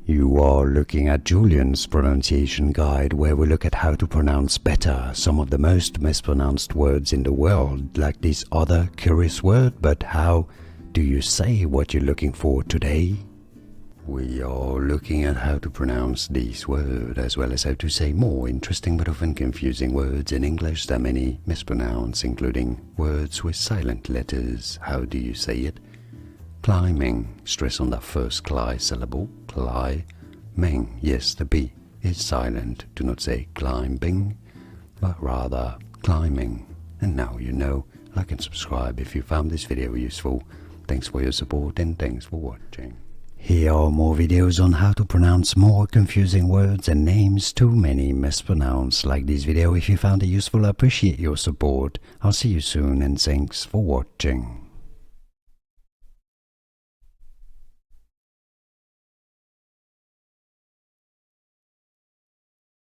You are looking at Julian's pronunciation guide, where we look at how to pronounce better some of the most mispronounced words in the world, like this other curious word. But how do you say what you're looking for today? We are looking at how to pronounce this word, as well as how to say more interesting but often confusing words in English that many mispronounce, including words with silent letters. How do you say it? Climbing. Stress on that first cli syllable. Climing. Yes, the B is silent. Do not say climbing, but rather climbing. And now you know. Like and subscribe if you found this video useful. Thanks for your support and thanks for watching. Here are more videos on how to pronounce more confusing words and names too many mispronounced. Like this video if you found it useful. I appreciate your support. I'll see you soon and thanks for watching.